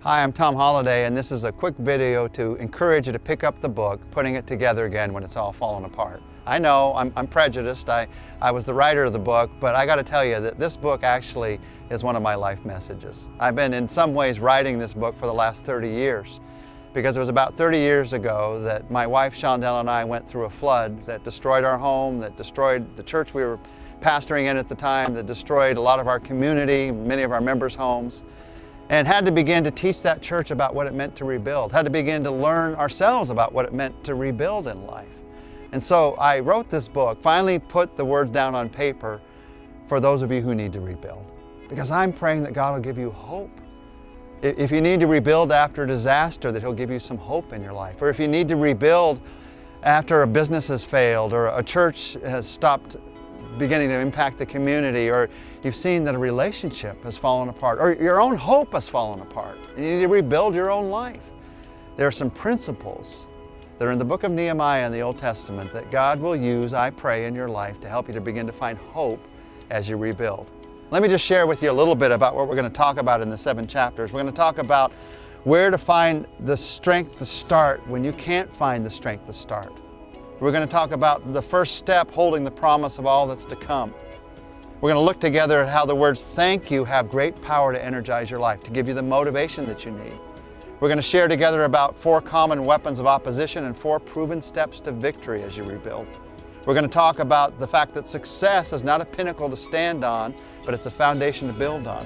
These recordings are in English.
Hi, I'm Tom Holladay, and this is a quick video to encourage you to pick up the book, putting it together again when it's all fallen apart. I know I'm prejudiced. I was the writer of the book, but I got to tell you that this book actually is one of my life messages. I've been in some ways writing this book for the last 30 years because it was about 30 years ago that my wife Shondell and I went through a flood that destroyed our home, that destroyed the church we were pastoring in at the time, that destroyed a lot of our community, many of our members' homes, and had to begin to teach that church about what it meant to rebuild, had to begin to learn ourselves about what it meant to rebuild in life. And so I wrote this book, finally put the words down on paper for those of you who need to rebuild. Because I'm praying that God will give you hope. If you need to rebuild after disaster, that He'll give you some hope in your life. Or if you need to rebuild after a business has failed, or a church has stopped beginning to impact the community, or you've seen that a relationship has fallen apart, or your own hope has fallen apart, and you need to rebuild your own life. There are some principles that are in the book of Nehemiah in the Old Testament that God will use, I pray, in your life to help you to begin to find hope as you rebuild. Let me just share with you a little bit about what we're going to talk about in the 7 chapters. We're going to talk about where to find the strength to start when you can't find the strength to start. We're going to talk about the first step, holding the promise of all that's to come. We're going to look together at how the words thank you have great power to energize your life, to give you the motivation that you need. We're going to share together about 4 common weapons of opposition and 4 proven steps to victory as you rebuild. We're going to talk about the fact that success is not a pinnacle to stand on, but it's a foundation to build on.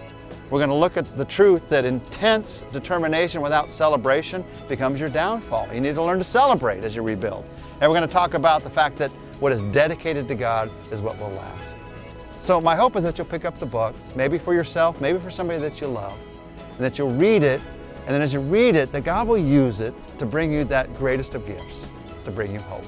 We're going to look at the truth that intense determination without celebration becomes your downfall. You need to learn to celebrate as you rebuild. And we're going to talk about the fact that what is dedicated to God is what will last. So my hope is that you'll pick up the book, maybe for yourself, maybe for somebody that you love, and that you'll read it, and then as you read it, that God will use it to bring you that greatest of gifts, to bring you hope.